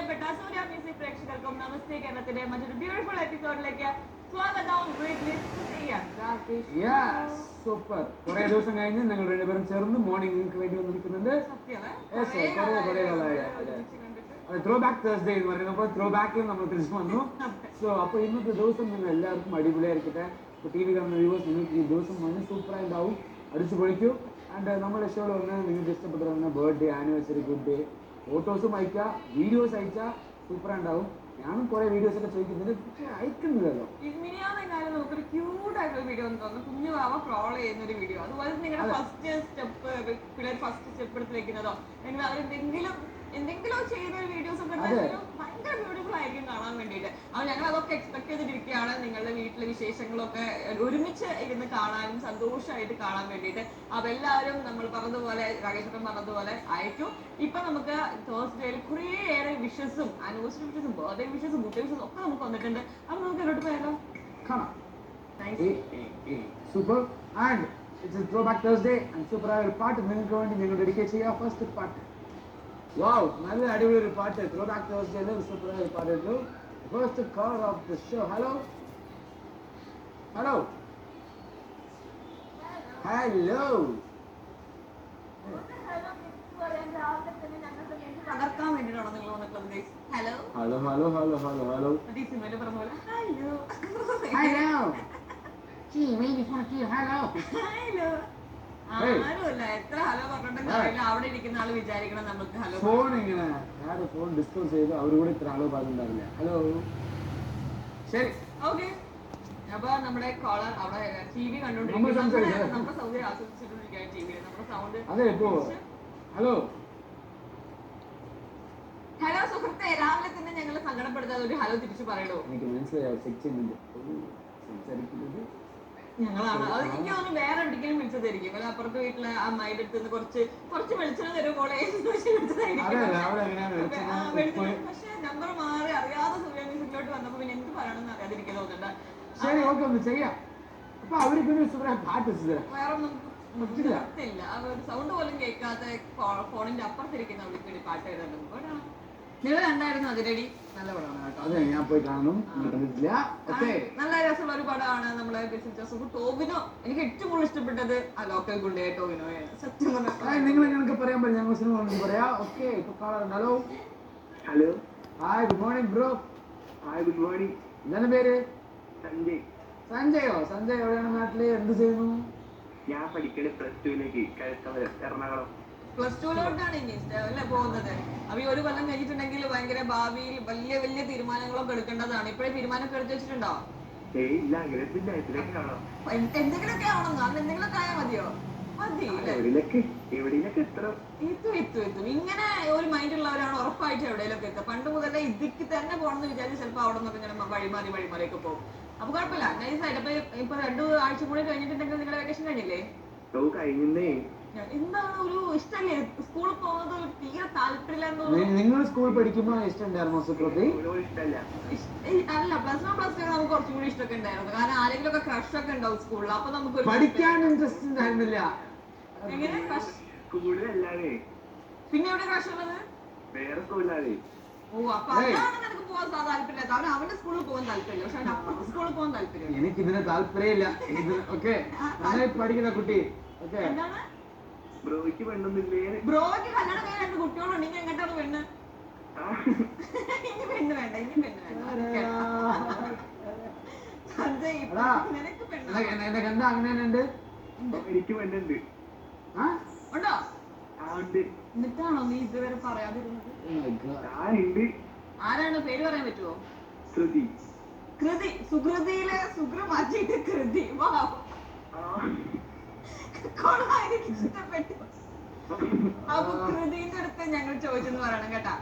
പ്രിയപ്പെട്ട സൂര്യ മ്യൂസിക് പ്രേക്ഷകർക്കും നമസ്തേ കേരളത്തിന്റെ മറ്റൊരു ബ്യൂട്ടിഫുൾ എപ്പിസോഡിലേക്ക് സ്വാഗതം. സൂപ്പർ. കുറെ ദിവസം കഴിഞ്ഞ് ഞങ്ങൾ രണ്ടുപേരും ചേർന്ന് മോർണിംഗ് നിങ്ങൾക്ക് വേണ്ടി വന്നിരിക്കുന്നുണ്ട്. ത്രോ ബാക്ക് തേഴ്സ്ഡേ എന്ന് പറയുന്നത് അപ്പോൾ ത്രോ ബാക്കിൽ നമ്മൾ തിരിച്ചു വന്നു. സോ അപ്പോൾ ഇന്നത്തെ ദിവസം നിങ്ങൾ എല്ലാവർക്കും അടിപൊളിയായിരിക്കട്ടെ. ഇപ്പോൾ ടി വി കാണുന്ന വ്യൂവേഴ്സ് നിങ്ങൾക്ക് ഈ ദിവസം വന്ന് സൂപ്പറായി ഉണ്ടാവും, അടിച്ചു പൊളിക്കൂ. ആൻഡ് നമ്മുടെ ഷോയിൽ വന്ന് നിങ്ങൾക്ക് ഇഷ്ടപ്പെട്ട ബർത്ത്ഡേ, ആനിവേഴ്സറി, ഗുഡ് ഡേ ഫോട്ടോസും അയക്കുക, വീഡിയോസ് അയച്ചാൽ സൂപ്പറായി ഉണ്ടാവും. ഞാനും കുറെ വീഡിയോസ് ഒക്കെ ചോദിക്കുന്നുണ്ട്, പക്ഷെ അയക്കുന്നില്ലല്ലോ. മിനിയാന്നെങ്ങാനും നമുക്കൊരു ക്യൂട്ട് ആയിട്ടുള്ള വീഡിയോ എന്ന് തോന്നുന്നു, കുഞ്ഞു വാവ ക്രോൾ ചെയ്യുന്ന ഒരു വീഡിയോ. അതുപോലെ നിങ്ങളുടെ ഫസ്റ്റ് സ്റ്റെപ്പ്, പിള്ളേർ ഫസ്റ്റ് സ്റ്റെപ്പ് എടുത്ത് വെക്കുന്നതോ, നിങ്ങൾ അവരെന്തെങ്കിലും ചെയ്യുന്ന വീഡിയോസ് ഒക്കെ ഭയങ്കര ബ്യൂട്ടിഫുൾ ആയിരിക്കും കാണാൻ വേണ്ടിയിട്ട്. അപ്പോൾ ഞങ്ങൾ അതൊക്കെ എക്സ്പെക്ട് ചെയ്തിരിക്കുകയാണ്, നിങ്ങളുടെ വീട്ടിലെ വിശേഷങ്ങളൊക്കെ ഒരുമിച്ച് ഇരുന്ന് കാണാനും സന്തോഷമായിട്ട് കാണാൻ വേണ്ടിയിട്ട്. അപ്പോൾ എല്ലാവരും നമ്മൾ പറഞ്ഞതുപോലെ, രാകേശ്വരൻ പറഞ്ഞതുപോലെ അയക്കും. ഇപ്പൊ നമുക്ക് തേഴ്സ്ഡേയിൽ കുറേയേറെ വിഷസും, ആനിവേഴ്സറി വിഷസും, ബർത്ത്ഡേ വിഷസും, ബുദ്ധ വിഷസും ഒക്കെ നമുക്ക് വന്നിട്ടുണ്ട്. അപ്പൊ നമുക്ക് എങ്ങോട്ട് പോയാലോ? Super. And it's throw back Thursday and super ആയ ഒരു പാട്ട് നിങ്ങൾക്ക് വേണ്ടി ഞങ്ങൾ ഡെഡിക്കേറ്റ് ചെയ്യാം. ഫസ്റ്റ് പാട്ട്, വാവ്, നല്ല അടിപൊളി ഒരു പാട്ട്. ത്രോ ബാക്ക് തേഴ്സ്ഡേയിൽ സൂപ്പർ ആയ ഒരു പാട്ട് ഇട്ടു. First collar of the show. Hello hello hello. തകർക്കാൻ വേണ്ടിയിട്ടാണോ നിങ്ങൾ വന്നിട്ടുള്ളത്? Hello hello hello hello hello hello. ഈ സിനിമയിൽ പറഞ്ഞ പോലെ ഹലോ ഹലോ. Hello hello. ആരുമല്ല, എത്ര ഹലോ പറഞ്ഞിട്ടുണ്ടെങ്കിൽ അവിടെ ഇരിക്കുന്ന ആള് വിചാരിക്കണം നമുക്ക് ഹലോ. ഫോൺ ഇങ്ങനെ ആരും ഫോൺ ഡിസ്കസ് ചെയ്തു, അവരോട് ഇത്ര ഹലോ പറഞ്ഞിട്ടുണ്ടാവില്ല. ഹലോ. ശരി, ഓക്കെ. അപ്പൊ നമ്മുടെ കോളർ അവിടെ ടി വി കണ്ടോണ്ടിരിക്കുന്നത്, നമ്മുടെ സൗകര്യം ആസ്വദിച്ചിട്ടുണ്ടിരിക്കുകയാണ് ടി വിയിൽ. നമ്മുടെ സൗണ്ട് അതെ. ഇപ്പോ ഹലോ ഹലോ സുഹൃത്തെ, രാവിലെ തന്നെ ഞങ്ങൾ സങ്കടപ്പെടുത്താതെ ഒരു ഹലോ തിരിച്ചു പറയണോ? എനിക്ക് മനസ്സിലായോ സെക്ഷൻ സംസാരിക്കുന്നത് ഞങ്ങളാണ്. അത് എനിക്ക് തോന്നുന്നു വേറെ എന്തെങ്കിലും വിളിച്ചതായിരിക്കും. അല്ല, അപ്പുറത്തെ വീട്ടിലെ ആ അമ്മയുടെ അടുത്ത് നിന്ന് കുറച്ച് വെളിച്ചെണ്ണ തരുമ്പോളെ പക്ഷെ നമ്പർ മാറി അറിയാതെ സൂര്യ മ്യൂസിക്കിലോട്ട് വന്നപ്പോ പിന്നെ എന്ത് പറയണമെന്ന് അറിയാതിരിക്കുക തോന്നുന്നുണ്ട്. ശരി, ഓക്കെ, ഒന്ന് ചെയ്യാം. അപ്പൊ അവർക്ക് വേറെ ഒന്നും നിർത്തില്ല. ഒരു സൗണ്ട് പോലും കേൾക്കാത്ത ഫോണിന്റെ അപ്പുറത്തിരിക്കുന്ന അവർക്ക് വേണ്ടി പാട്ട് എഴുതാൻ. നിങ്ങൾ കണ്ടായിരുന്നു അതിരടി? നല്ല പടമാണ് കേട്ടോ. അതെ, ഞാൻ പോയി കാണും. നല്ല രസമുള്ള ഒരു പടമാണ്. നമ്മളെ ടോവിനോ, എനിക്ക് ഏറ്റവും കൂടുതൽ ഇഷ്ടപ്പെട്ടത് ആ ലോക്കൽ ഗുണ്ടയായ ടോവിനോയാണ്. സത്യം പറഞ്ഞാൽ നിങ്ങൾ ഞങ്ങൾക്ക് പറയാൻ പറ്റും, ഞങ്ങൾ സിനിമ പറയാം. ഓക്കെ, ഇപ്പൊ കാണാറുണ്ട്. Hello hello. Hi, good morning bro. Hi, good morning. എന്താണ് പേര്? സഞ്ജയ്. സഞ്ജയോ? സഞ്ജയ് എവിടെയാണ് നാട്ടില്? എന്ത് ചെയ്യുന്നു? ഞാൻ പഠിക്കണേ +2 കഴുത്തമരം, എറണാകുളം. +2 ഇനി അല്ലേ പോകുന്നത്. അപ്പൊ ഈ ഒരു കൊല്ലം കഴിഞ്ഞിട്ടുണ്ടെങ്കിൽ ഭയങ്കര ഭാവിയിൽ വലിയ വലിയ തീരുമാനങ്ങളൊക്കെ എടുക്കേണ്ടതാണ്. ഇപ്പഴേ തീരുമാനമൊക്കെ എടുത്തു വെച്ചിട്ടുണ്ടോ? ഇല്ല, അങ്ങനെയൊന്നുമില്ല. ഇതിലൊക്കെ കാണാം. എന്തെങ്കിലുമൊക്കെ ആവണമെന്നോ? അത് എന്തെങ്കിലുമൊക്കെ ആയാൽ മതിയോ? മതി. എവിടെയൊക്കെ എത്തണം. എത്തും. ഇങ്ങനെ ഒരു മൈൻഡ് ഉള്ളവരാണ് ഉറപ്പായിട്ട് എവിടെയൊക്കെ എത്തുക. പണ്ട് മുതലേ ഇതിക്ക് തന്നെ പോകണമെന്ന് വിചാരിച്ച് ചിലപ്പോൾ അവിടെ നിന്നൊക്കെ ഇങ്ങനെ വഴിമാറിയൊക്കെ പോകും. അപ്പൊ കുഴപ്പമില്ല, നൈസായിട്ട്. അപ്പൊ ഇപ്പൊ 2 ആഴ്ച കൂടെ കഴിഞ്ഞിട്ടുണ്ടെങ്കിൽ നിങ്ങളുടെ വെക്കേഷൻ കഴിഞ്ഞില്ലേ? കഴിഞ്ഞേ. എന്താണ് ഒരു ഇഷ്ടമല്ലേ സ്കൂളിൽ പോകുന്നത്? തീരെ താല്പര്യമില്ലെന്നോ? നിങ്ങൾ സ്കൂളിൽ പഠിക്കുമ്പോ ഇഷ്ടമുണ്ടായിരുന്നോ സുപ്രതി? അല്ല, +1 +2 നമുക്ക് കുറച്ചും കൂടി ഇഷ്ടമൊക്കെ ഉണ്ടായിരുന്നു. കാരണം ആരെങ്കിലും ഒക്കെ ക്രഷ് ഒക്കെ ഉണ്ടാവും സ്കൂളിൽ. അപ്പൊ നമുക്ക് പഠിക്കാൻ ഇൻട്രസ്റ്റ് ഉണ്ടായിരുന്നില്ല. എങ്ങനെ ക്രഷ്? സ്കൂളിലല്ലാതെ പിന്നെ എവിടെ ക്രഷ് ഉള്ളത്? വേറെ സ്കൂളിലാതെ. ഓ, അപ്പൊ അതാണ് നിനക്ക് പോകാൻ താല്പര്യമില്ല. അവന് അവന്റെ സ്കൂളിൽ പോകാൻ താല്പര്യമില്ല, പക്ഷെ അവന്റെ അപ്പുറത്തെ സ്കൂളിൽ പോകാൻ താല്പര്യം. എനിക്ക് ഇതിന് താല്പര്യമില്ല. ഓക്കെ, നന്നായി പഠിക്കുന്ന കുട്ടി. ഓക്കെ, എന്താണ് ബ്രോയ്ക്ക് പെണ്ണൊന്നുമില്ലേ? ബ്രോയ്ക്ക് കല്യാണം കഴിഞ്ഞ 2 കുട്ടികളുണ്ട്. ഇനി എങ്ങോട്ടാണ് പെണ്ണ്? ഇനി പെണ്ണ് വേണ്ട. സഞ്ജയ്, നിനക്ക് പെണ്ണ് എന്താ അങ്ങനെ ഉണ്ട്? എനിക്ക് പെണ്ണുണ്ട്. ഉണ്ടോ? ഉണ്ട്. എന്നിട്ടാണോ നീ ഇതുവരെ പറയാതിരുന്നത്? ഞാനുണ്ട്. ആരാണ്? പേര് പറയാൻ പറ്റുമോ? ശ്രുതി. കൃതി. സുകൃതിയിലെ സുഗ്ര മാറ്റിയിട്ട് കൃതി. എനിക്ക് ഇഷ്ടപ്പെട്ടു. അപ്പൊ കൃതിന്റെ അടുത്ത് ഞങ്ങൾ ചോദിച്ചെന്ന് പറയണം കേട്ടാ.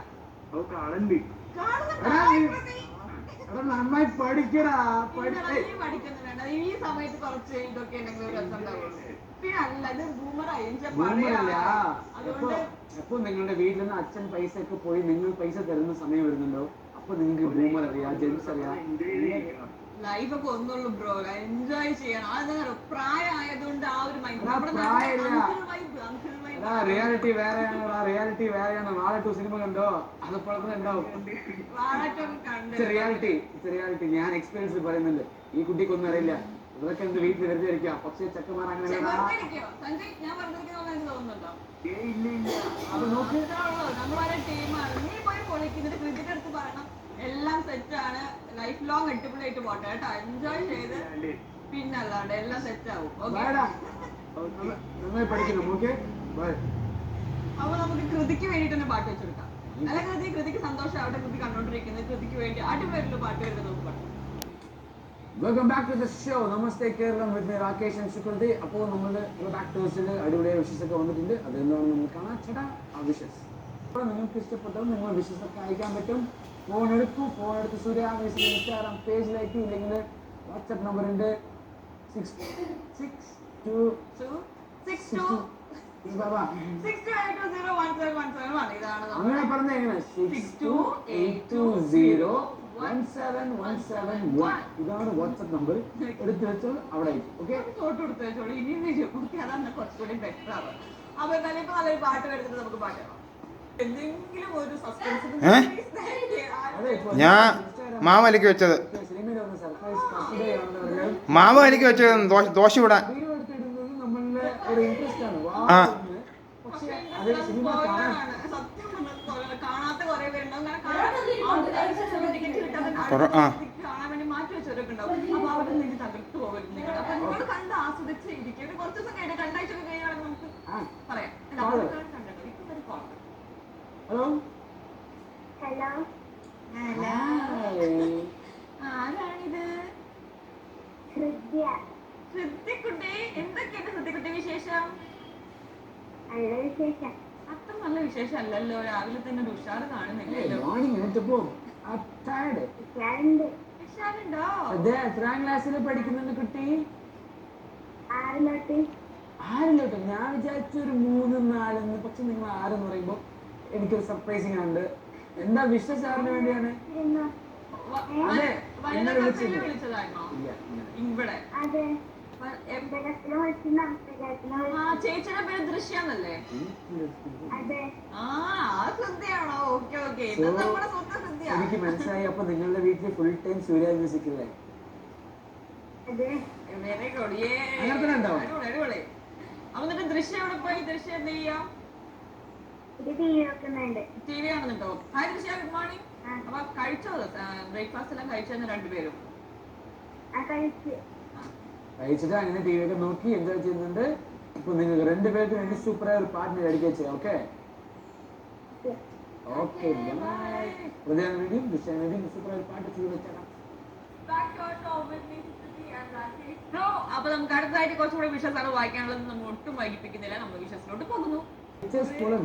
നന്നായി പഠിക്കടാ. പഠിക്കുന്നു വേണ്ട. ഈ സമയത്ത് കുറച്ച് ഇതൊക്കെ ഉണ്ടെങ്കിൽ ഒരു രസം ഉണ്ടാവുള്ളൂ. പിന്നെ അല്ല, ഇത് ബൂമറായി. എപ്പോ നിങ്ങളുടെ വീട്ടിൽ നിന്ന് അച്ഛൻ പൈസ ഒക്കെ പോയി നിങ്ങൾ പൈസ തരുന്ന സമയം വരുന്നുണ്ടോ? അപ്പൊ നിങ്ങൾക്ക് ബൂമർ അറിയാം, ജെൻസ് അറിയാം. ലൈഫ് ഒക്കെ ഒന്നുള്ളൂ ബ്രോ, എൻജോയ് ചെയ്യണം. അതെന്താ പ്രായമായതുകൊണ്ട് ആ ഒരു മൈൻഡ് റിയാലിറ്റി വേറെയാണ്. നാളെ ടു സിനിമ കണ്ടോ? അതപ്പോൾ ഉണ്ടാവും റിയാലിറ്റി. ഞാൻ എക്സ്പീരിയൻസ് പറയുന്നുണ്ട്. ഈ കുട്ടിക്കൊന്നും അറിയില്ല, ഇതൊക്കെ എന്ത് വീട്ടിൽ വെറുതെ ഇരിക്കാം. പക്ഷേ ചെക്കന്മാർ അങ്ങനെ അത് നോക്ക്. നമ്മളൊരു ടീമാണ്. നീ പോയി പൊളിക്കുന്നത് ക്രിക്കറ്റ് എടുത്ത് പറയണം എല്ലാം സെറ്റാണ്, ലൈഫ് ലോങ് അടിപൊളിയായിട്ട് പോട്ടെ കേട്ടോ. എൻജോയ് ചെയ്ത് പിന്നല്ലാണ്ട് എല്ലാം സെറ്റ് ആവും. നന്നായി പഠിക്കണം. ഓക്കെ, അപ്പൊ നമുക്ക് കൃതിക്ക് വേണ്ടിട്ട് തന്നെ പാട്ട് വെച്ചെടുക്കാം. അല്ല കൃതിക്ക് സന്തോഷമാവട്ടെ. കൃതി കണ്ടോണ്ടിരിക്കുന്നത് കൃതിക്ക് വേണ്ടി അടിപൊളിയായിട്ടുള്ള പാട്ട് വരുന്നത് നമുക്ക് പാടാം. Welcome back to the show. Namaste Keralam with Rakesh and Sukriti. അപ്പോൾ നമ്മൾ ബാക്ക് ടു അടിപൊളിയായ വിഷസ് ഒക്കെ വന്നിട്ടുണ്ട്. അതെന്താണ് നമ്മൾ കാണാൻ ചേട്ടാ ആ വിഷസ്. അപ്പോൾ നിങ്ങൾക്ക് ഇഷ്ടപ്പെട്ടത് നിങ്ങൾ വിഷസ് ഒക്കെ അയക്കാൻ പറ്റും. ഫോൺ എടുത്ത് സൂര്യ ഇൻസ്റ്റാഗ്രാം പേജിലേക്ക്, ഇല്ലെങ്കിൽ വാട്സാപ്പ് നമ്പർ ഉണ്ട് അങ്ങനെ പറഞ്ഞ എങ്ങനെ 6282017171. ഇതാണ് വാട്സാപ്പ് നമ്പർ. എടുത്ത് വെച്ചോ, അവിടെ അയക്കും. ഓക്കെ, ഫോട്ടോ എടുത്ത് വെച്ചോളൂ. ഇനിയും വരും. ഓക്കെ, അതാണ് കുറച്ചുകൂടി ബെറ്റർ ആവുക. അപ്പൊ എന്തായാലും ഇപ്പൊ നല്ലൊരു പാട്ട് വരുന്നത് നമുക്ക് പാട്ട് കാണാം. എന്തെങ്കിലും ഒരു സസ്പെൻസ് ഞാൻ മാമലിക്ക് വെച്ചത് മാമലിക്ക് വെച്ചത് ദോശ വിടാൻ. ആ കാണാത്ത കുറെ പേരുണ്ടാവും. കാണാൻ വേണ്ടി മാറ്റി വെച്ചവരൊക്കെ ഉണ്ടാവും. അപ്പൊ അവിടെ നിന്ന് തകർത്തു പോകരുത് നിങ്ങൾ. അപ്പൊ നിങ്ങൾ കണ്ട് ആസ്വദിച്ച് ഇരിക്കും. കുറച്ച് ദിവസം കഴിഞ്ഞ രണ്ടാഴ്ച ഒക്കെ കഴിയുകയാണെങ്കിൽ നമുക്ക് പറയാം. ഹലോ ആരാണിത്? ഹൃദ്യക്കുട്ടി. എന്തൊക്കെയാണ് ഹൃദ്യക്കുട്ടി വിശേഷം? അത്ര നല്ല വിശേഷം അല്ലല്ലോ. രാവിലെ തന്നെ ഒരു ഉഷാറ് കാണുന്നില്ലല്ലോ. എത്രാം ക്ലാസ്സിൽ പഠിക്കുന്നുണ്ട് കുട്ടി? 6 ഞാൻ വിചാരിച്ചു ഒരു 3, 4. പക്ഷെ നിങ്ങൾ 6 എന്ന് പറയുമ്പോ എനിക്കൊരു സർപ്രൈസിങ് ഉണ്ട്. എന്താ വിഷസ് ആറിന് വേണ്ടിയാണ്? അതെ, വിളിച്ചതാണോ ഇവിടെ? ചേച്ചിയുടെ പേര് ദൃശ്യാന്നല്ലേ? ഹൃദ്യാണോ? ഓക്കെ ഓക്കെ, നമ്മുടെ സ്വന്തം ഹൃദ്യ. എനിക്ക് മനസ്സിലായി. അപ്പൊ നിങ്ങളുടെ വീട്ടിൽ ഫുൾ ടൈം സൂര്യ മ്യൂസിക് അല്ലേ? Very good. അടിപൊളി. അപ്പൊ എന്നിട്ട് ദൃശ്യം എവിടെ പോയി? ദൃശ്യം എന്ത് ചെയ്യാം? ടി വി കാണുന്നുണ്ടോ? ഹായ് ദൃശ്യ, ഗുഡ് മോർണിംഗ്. അപ്പൊ കഴിച്ചോ? ബ്രേക്ക്ഫാസ്റ്റ് എല്ലാം കഴിച്ചെന്ന് രണ്ടുപേരും? കഴിച്ചിട്ട് അങ്ങനെ ടി വി ഒക്കെ നോക്കി എൻജോയ് ചെയ്യുന്നുണ്ട്. ഇപ്പൊ നിങ്ങൾക്ക് രണ്ടുപേർക്ക് വേണ്ടി സൂപ്പറായ ഒരു പാട്ടിന് ഡെഡിക്കേറ്റ് ചെയ്യാം. ഓക്കെ ഓക്കെ, ഹൃദയ വേണ്ടിയും ദൃശ്യ വേണ്ടിയും സൂപ്പറായ ഒരു പാട്ട് ചെയ്ത് വെച്ചേക്കാം. അപ്പൊ നമുക്ക് അടുത്തതായിട്ട് കുറച്ചുകൂടി വിഷസാണ് വായിക്കാനുള്ളത്. നമ്മൾ ഒട്ടും വൈകിപ്പിക്കുന്നില്ല, നമ്മൾ വിഷസിലോട്ട് പോകുന്നു.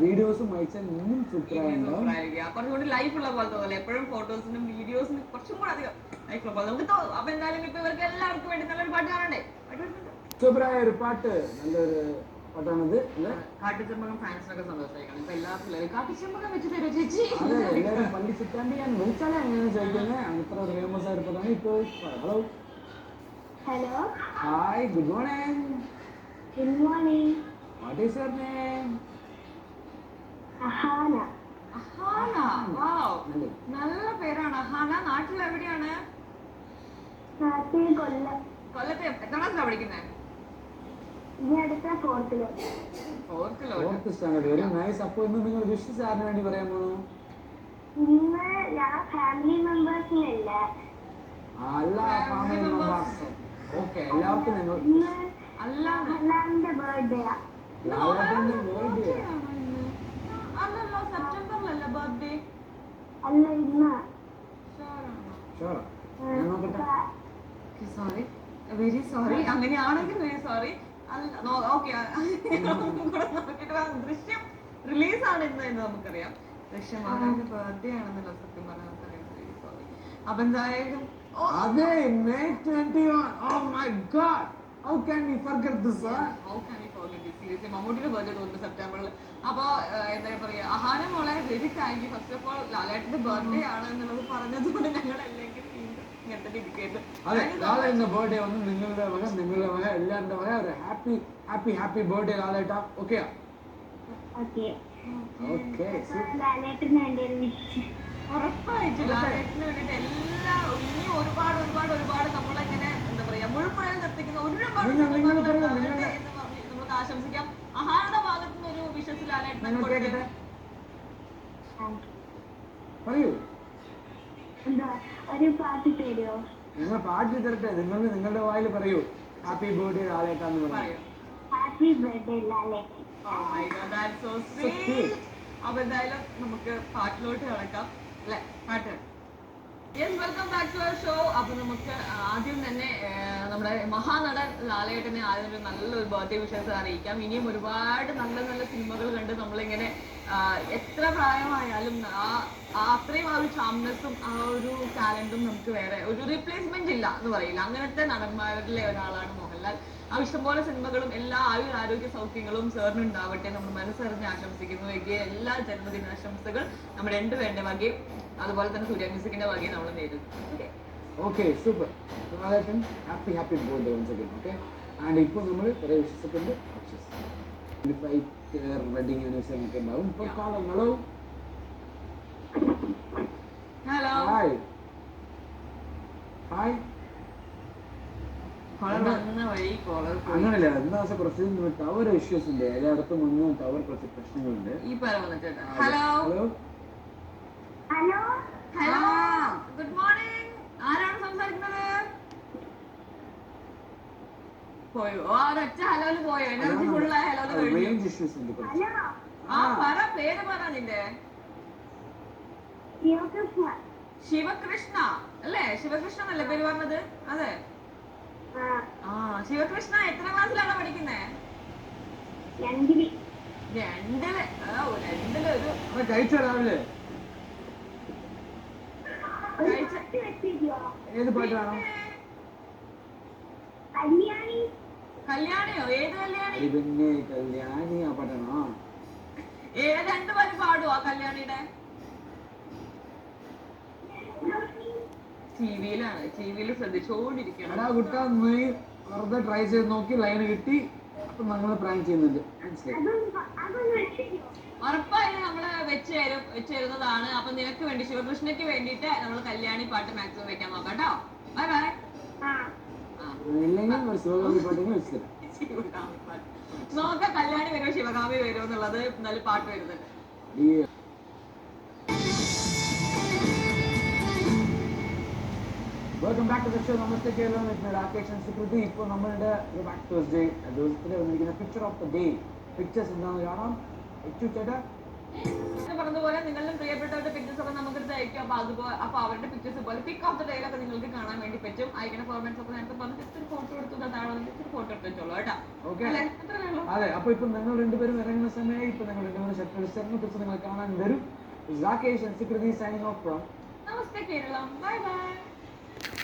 വീഡിയോസും ഇന്നും കുറച്ചുകൂടി ലൈഫ് ഉള്ള പോലെ തോന്നില്ല. എപ്പോഴും ഫോട്ടോസിനും വീഡിയോസിനും കുറച്ചും കൂടെ അധികം ലൈഫ് ഉള്ള പോലെ നമുക്ക് തോന്നും. അപ്പൊ എന്തായാലും ഇപ്പൊ ഇവർക്ക് എല്ലാവർക്കും വേണ്ടി നല്ലൊരു പാട്ട് കാണണ്ടേ? സൂപ്പറായ ഒരു പാട്ട്, നല്ലൊരു പാട്ടാണിത്. കാട്ടുചെമ്പകം ഫാൻസിനൊക്കെ സന്തോഷമായിരിക്കണം. ഇപ്പൊ എല്ലാ പിള്ളേരും കാട്ടുചെമ്പകം വെച്ച് തരും ചേച്ചി. അതെ, എല്ലാവരും പള്ളി ചുറ്റാണ്ട് ഞാൻ വിളിച്ചാലേ അങ്ങനെ ചോദിക്കുന്നത്. അത്ര ഫേമസ് ആയ ഒരു പദമാണ് ഇപ്പൊ. Hello. Hi, good morning. Good morning. What is your name? Ahana. Ahana. വാവ്, നല്ല പേരാണ് അഹാന. നാട്ടിൽ എവിടെയാണ്? നാട്ടിൽ കൊല്ലം. കൊല്ലത്ത് എത്രാം ക്ലാസ്സിലാണ് പഠിക്കുന്നത്? ഇനി അടുത്ത 4th. Fourth standard. Very nice. അപ്പൊ ഇന്ന് നിങ്ങൾ വിഷസ് ആറിന് വേണ്ടി പറയാൻ പോണു? ഇന്ന് ഞാൻ ഫാമിലി മെമ്പേഴ്സിനല്ല. അല്ല, ഫാമിലി മെമ്പേഴ്സ്. ഓക്കെ, എല്ലാവർക്കും നിങ്ങൾ അല്ലാന്റെ ബർത്ത്ഡേ. അല്ലല്ലോ, സെപ്റ്റംബറിലല്ല ബർത്ത്ഡേ? അല്ല, ഇന്ന്. Sorry, very sorry. അങ്ങനെയാണെങ്കിൽ വെരി സോറി. ഓക്കെ, ദൃശ്യം റിലീസാണ് ഇന്ന് എന്ന് നമുക്കറിയാം. ദൃശ്യം അവരുടെ ബർത്ത്ഡേ ആണെന്നല്ലോ സത്യം പറഞ്ഞാൽ നമുക്കറിയാം. Very sorry. അപ്പൊ എന്തായാലും അതെ, May 21. Oh my God. How can we forget this, huh? How can we forget this? Seriously, മമ്മൂട്ടിയുടെ ബർത്ത്ഡേ തോന്നുന്നു സെപ്റ്റംബറിൽ. അപ്പൊ എന്താ പറയാ, അഹാന മോളെ very thank you. First of all ലാലേട്ടന്റെ ബർത്ത്ഡേ ആണ് എന്നുള്ളത് പറഞ്ഞതുകൊണ്ട് ഞങ്ങൾ അല്ലെങ്കിൽ വീണ്ടും ഇങ്ങനത്തെ ഇരിക്കരുത്. അതെ, ലാലേട്ടന്റെ ബർത്ത്ഡേ വന്ന് നിങ്ങളുടെ വക എല്ലാവരുടെ വക ഒരു ഹാപ്പി ഹാപ്പി ഹാപ്പി ബർത്ത്ഡേ ലാലേട്ടാ. ഓക്കെയാ? ഓക്കെ. ഓക്കെ. ലാലേട്ടന് വേണ്ടി ഒരു വിഷ്. ഉറപ്പായിട്ടും ലാലേട്ടന് വേണ്ടിട്ട് എല്ലാ ഇനി ഒരുപാട് ഒരുപാട് ഒരുപാട് നമ്മളെങ്ങനെ എന്താ പറയാ മുഴുപ്പഴം നിർത്തിക്കുന്ന ഒരുപാട് നമുക്ക് ആശംസിക്കാം. അഹാരുടെ ഭാഗത്തു നിന്ന് ഒരു വിശ്വസിൽ ലാലേട്ടനെ കൊടുക്കട്ടെ. പറയൂ. എന്താ ഒരു പാട്ട് തരുമോ? നിങ്ങൾ പാട്ട് തരട്ടെ. നിങ്ങളുടെ വായിൽ പറയൂ ഹാപ്പി ബർത്ത്ഡേ ലാലേട്ടാന്ന് പറയൂ. Happy birthday Lalettan. Oh my God, that's so sweet. അപ്പൊ എന്തായാലും നമുക്ക് പാട്ടിലോട്ട് കിടക്കാം അല്ലെ? പാട്ട്. Yes, welcome back to our show. അപ്പൊ നമുക്ക് ആദ്യം തന്നെ നമ്മുടെ മഹാനടൻ ലാലേട്ടനെ ആദ്യം ഒരു നല്ലൊരു ബർത്ത്ഡേ വിഷസ് അറിയിക്കാം. ഇനിയും ഒരുപാട് നല്ല നല്ല സിനിമകൾ കണ്ട് നമ്മളിങ്ങനെ എത്ര പ്രായമായാലും അത്രയും ആ ഒരു ചാംനെസ്സും ആ ഒരു ടാലന്റും നമുക്ക് വേറെ ഒരു റീപ്ലേസ്മെന്റ് ഇല്ല എന്ന് പറയില്ല. അങ്ങനത്തെ നടന്മാരിലെ ഒരാളാണ് മോഹൻലാൽ. ഇഷ്ടംപോലെ സിനിമകളും എല്ലാ ആരോഗ്യ സൗഖ്യങ്ങളും സാറിന് ഉണ്ടാവട്ടെ നമ്മൾ മനസ്സറിഞ്ഞ് ആശംസിക്കുന്നു. എല്ലാ ജന്മദിനാശംസകൾ നമ്മുടെ രണ്ടുപേരുടെ വകയും അതുപോലെ തന്നെ സൂര്യ മ്യൂസിക്കിന്റെ വകയും നമ്മൾ നേരിടുന്നു. Okay, super. Lalettan happy happy birthday once again. Okay, and ഇപ്പോൾ നമ്മൾ കുറേ വിഷസൊക്കെ ഉണ്ട്. 25th വെഡിങ് ആനിവേഴ്സറി ഒക്കെ ഉണ്ടാവും. ഇപ്പോൾ കാലം. Hello hello hi hi. അങ്ങനല്ല, എന്താ കുറച്ച് ടവർ ഇഷ്യൂസ് ഉണ്ട്. എല്ലായിടത്തും മുന്നേ ടവർ കുറച്ച് പ്രശ്നങ്ങളുണ്ട്. ഈ പേര് വന്നിട്ട് hello hello hello. Hello, good morning. ആരാണ് സംസാരിക്കുന്നത്? പോയോ? ഒരൊറ്റ ഹലോല് പോയോ? എനർജി ഫുള്ളായ ഹലോല് കഴിഞ്ഞു. റേഞ്ച് ഇഷ്യൂസ് ഉണ്ട് കുറച്ച്. ഹലോ. ആ പറ, പേര് പറ നിന്റെ. ശിവകൃഷ്ണ. ശിവകൃഷ്ണ അല്ലേ? ശിവകൃഷ്ണ എന്നല്ലേ പേര് പറഞ്ഞത്? അതെ. ആ, ശിവകൃഷ്ണ എത്ര ക്ലാസ്സിലാണ് പഠിക്കുന്നേ? രണ്ടില്. രണ്ടില് ഒരു കഴിച്ചോ രാവിലെ? ഏത് പാട്ട് വേണം? കല്യാണി. കല്യാണിയോ? ഏത് കല്യാണി? പിന്നെ കല്യാണി ആ പാട്ടാണോ? രണ്ടു പേര് പാടുവോ ആ കല്യാണിയുടെ? ടിവിയിലാണ്. ടിവിയിൽ ശ്രദ്ധിച്ചോണ്ടിരിക്കണം. എടാ കുട്ടാ, നീ വെറുതെ ട്രൈ ചെയ്ത് നോക്കി, ലൈന് കിട്ടി, അപ്പൊ നമ്മള് പ്രാങ്ക് ചെയ്യുന്നുണ്ട്. മനസ്സിലായി? ഉറപ്പായും നമ്മള് വെച്ച് തരുന്നതാണ്. അപ്പൊ നിനക്ക് വേണ്ടി, ശിവകൃഷ്ണയ്ക്ക് വേണ്ടിട്ട് നമ്മൾ കല്യാണി പാട്ട് മാക്സിമം വെക്കാൻ നോക്കാം കേട്ടോ. Bye bye. ഇല്ലെങ്കിൽ ഒരു ശിവകാമി പാട്ടെങ്കിൽ വെച്ചു തരാം. ശിവകാമി പാട്ട് നോക്കാം. കല്യാണി വരുമോ ശിവകാമി വരുമോ എന്നുള്ളത് നല്ല പാട്ട് വരുന്നുണ്ട്. Welcome back to the show. Namaste Keralam. Rakesh and Sukriti. ഇപ്പോൾ നമ്മളുടെ ബാക്ക് തേഴ്സ്ഡേ ദിവസത്തിൽ വന്നിരിക്കുന്ന picture of the day pictures എന്താണെന്ന് കാണാം. ചേട്ടാ പറഞ്ഞതുപോലെ നിങ്ങളുടെ പ്രിയപ്പെട്ടവരുടെ പിക്ചേഴ്സ് ഒക്കെ നമുക്ക് അയക്കും. അപ്പൊ അവരുടെ പിക്ചേഴ്സ് പോലെ പിക്ക് ഓഫ് ദ ഡേയിലൊക്കെ നിങ്ങൾക്ക് കാണാൻ വേണ്ടി പറ്റും. അയക്കുന്ന ഫോർമാറ്റ്സ് ഒക്കെ നേരത്തെ പറഞ്ഞ് ജസ്റ്റ് ഒരു ഫോട്ടോ എടുത്തു താഴെ ജസ്റ്റ് ഫോട്ടോ എടുത്ത് വെച്ചോളൂ കേട്ടോ. ഓക്കെ, അതെ. അപ്പൊ ഇപ്പൊ നിങ്ങൾ രണ്ടുപേരും ഇറങ്ങുന്ന സമയം ഇപ്പൊ നിങ്ങൾ രണ്ടുപേരും ഷർട്ട് പിക്ചർ നിങ്ങൾ കാണാൻ വരും. Rakesh and Sukriti signing off from Namaste Keralam. Bye by.